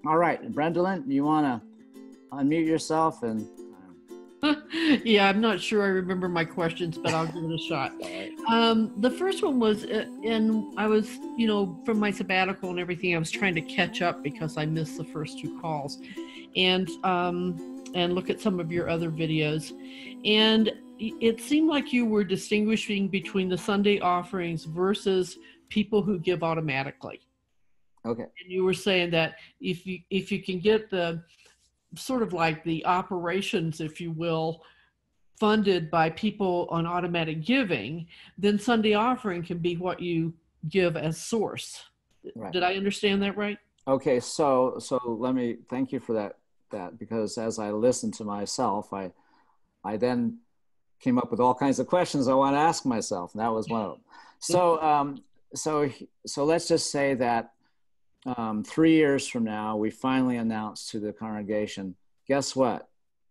All right, Brendolyn, you want to unmute yourself and... Yeah, I'm not sure I remember my questions, but I'll give it a shot. The first one was, and I was, from my sabbatical and everything, I was trying to catch up because I missed the first two calls, and look at some of your other videos. And it seemed like you were distinguishing between the Sunday offerings versus people who give automatically. Okay. And you were saying that if you can get the sort of like the operations, if you will, funded by people on automatic giving, then Sunday offering can be what you give as source. Right. Did I understand that right? Okay, so let me thank you for that because as I listened to myself, I then came up with all kinds of questions I want to ask myself, and that was one of them. So let's just say that 3 years from now, we finally announced to the congregation, guess what?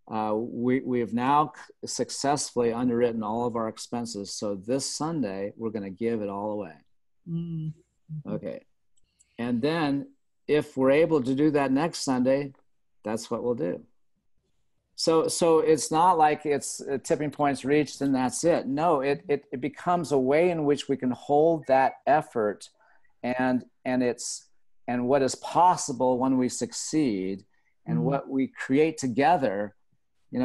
We have now successfully underwritten all of our expenses. So this Sunday, we're going to give it all away. Mm-hmm. Okay. And then if we're able to do that next Sunday, that's what we'll do. So it's not like it's a tipping point's reached and that's it. No, it becomes a way in which we can hold that effort and what is possible when we succeed and mm-hmm. what we create together,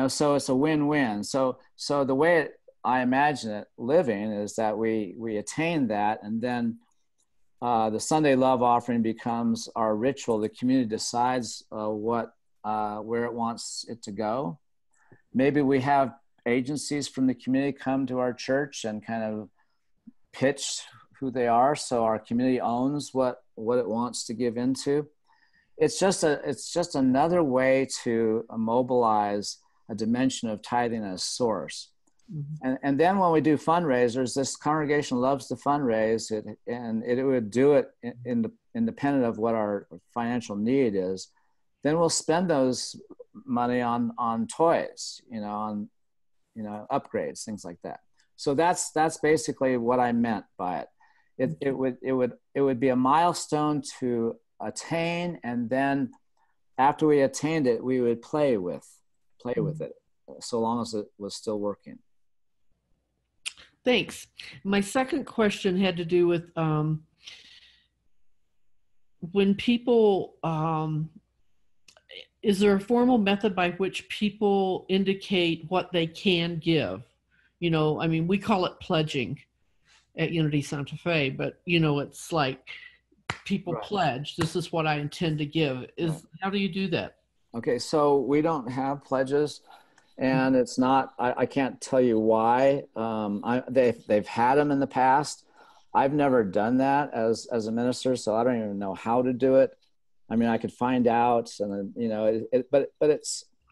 so it's a win-win. So the way I imagine it living is that we attain that, and then the Sunday love offering becomes our ritual. The community decides where it wants it to go. Maybe we have agencies from the community come to our church and kind of pitch who they are, so our community owns what it wants to give into. It's just another way to mobilize a dimension of tithing as source. Mm-hmm. And then when we do fundraisers, this congregation loves to fundraise and it would do it independent of what our financial need is. Then we'll spend those money on toys, on upgrades, things like that. So that's basically what I meant by it. It would be a milestone to attain, and then after we attained it, we would play with it, so long as it was still working. Thanks. My second question had to do with when people, is there a formal method by which people indicate what they can give? We call it pledging at Unity Santa Fe, but it's like people right. pledge, this is what I intend to give. Right. How do you do that? Okay, so we don't have pledges, and it's not, I can't tell you why. They've had them in the past. I've never done that as a minister, so I don't even know how to do it. I could find out, and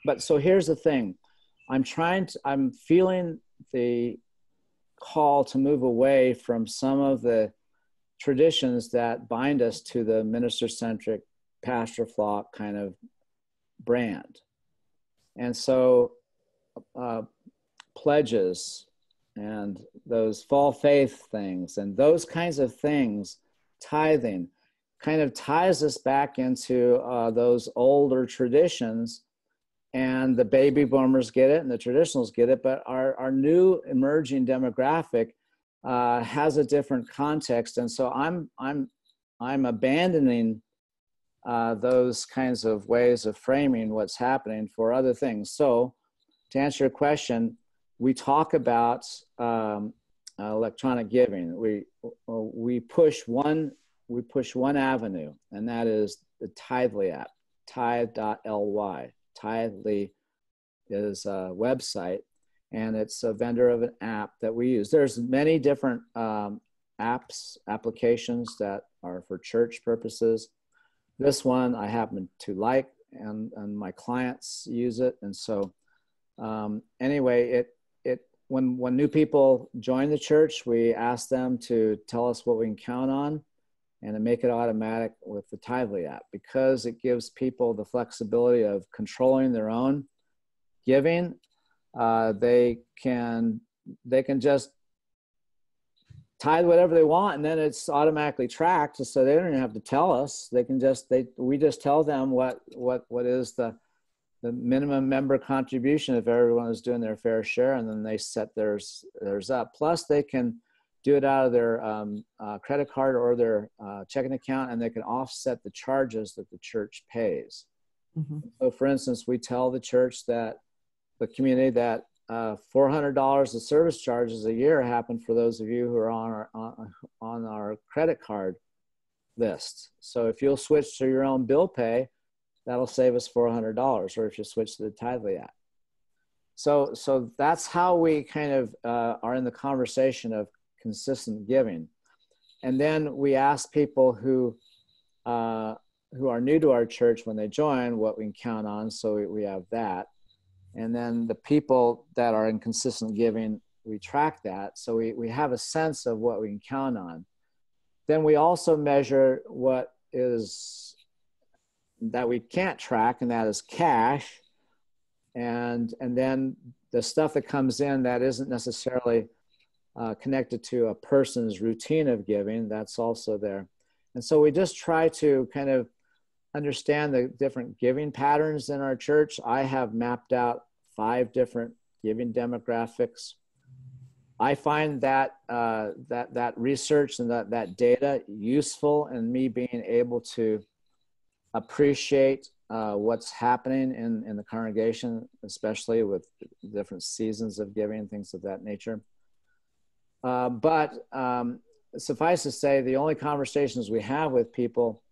but so here's the thing. I'm feeling the call to move away from some of the traditions that bind us to the minister-centric, pastor flock kind of brand. And so pledges and those fall faith things and those kinds of things, tithing, kind of ties us back into those older traditions, and the baby boomers get it and the traditionals get it, but our new emerging demographic has a different context. And so I'm abandoning those kinds of ways of framing what's happening for other things. So to answer your question, we talk about electronic giving. We push one avenue, and that is the Tithely app, tithe.ly. Tithely is a website, and it's a vendor of an app that we use. There's many different applications that are for church purposes. This one I happen to like, and my clients use it. And so anyway, when new people join the church, we ask them to tell us what we can count on, and to make it automatic with the Tithely app, because it gives people the flexibility of controlling their own giving. They can just tithe whatever they want, and then it's automatically tracked, so they don't even have to tell us. They can just we just tell them what is the minimum member contribution if everyone is doing their fair share, and then they set theirs up. Plus, they can do it out of their credit card or their checking account, and they can offset the charges that the church pays. Mm-hmm. So, for instance, we tell the church that the community that $400 of service charges a year happen for those of you who are on our credit card list. So if you'll switch to your own bill pay, that'll save us $400, or if you switch to the Tithe app. So that's how we kind of are in the conversation of consistent giving. And then we ask people who are new to our church when they join what we can count on. So we have that. And then the people that are in consistent giving, we track that. So we have a sense of what we can count on. Then we also measure what is that we can't track, and that is cash. And then the stuff that comes in that isn't necessarily connected to a person's routine of giving, that's also there. And so we just try to kind of understand the different giving patterns in our church. I have mapped out 5 different giving demographics. I find that that research and that data useful in me being able to appreciate what's happening in the congregation, especially with different seasons of giving, things of that nature. But suffice to say, the only conversations we have with people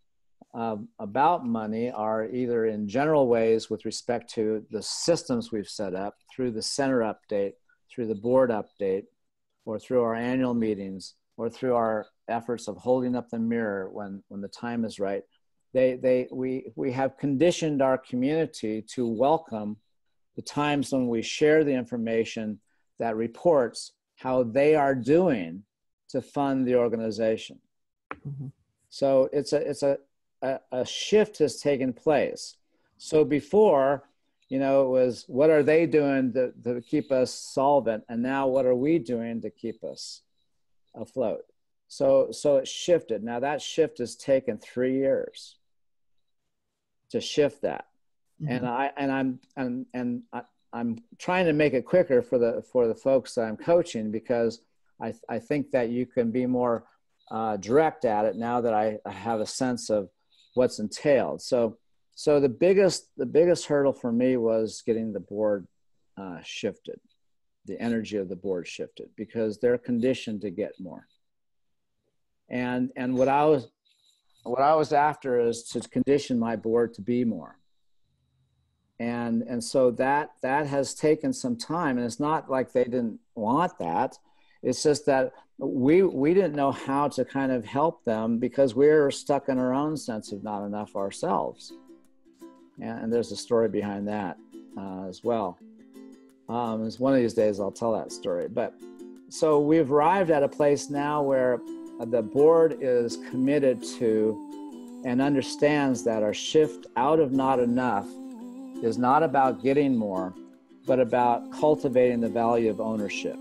about money are either in general ways with respect to the systems we've set up through the center update, through the board update, or through our annual meetings, or through our efforts of holding up the mirror when the time is right. We have conditioned our community to welcome the times when we share the information that reports how they are doing to fund the organization. Mm-hmm. So it's a shift has taken place. So before, it was what are they doing to keep us solvent, and now what are we doing to keep us afloat? So it shifted. Now that shift has taken 3 years to shift that, mm-hmm. I'm trying to make it quicker for the folks that I'm coaching, because I think that you can be more direct at it now that I have a sense of what's entailed. So the biggest hurdle for me was getting the board shifted, the energy of the board shifted, because they're conditioned to get more. And what I was after is to condition my board to be more. And so that has taken some time, and it's not like they didn't want that. It's just that we didn't know how to kind of help them, because we're stuck in our own sense of not enough ourselves. And there's a story behind that as well. It's one of these days I'll tell that story. But so we've arrived at a place now where the board is committed to and understands that our shift out of not enough is not about getting more, but about cultivating the value of ownership.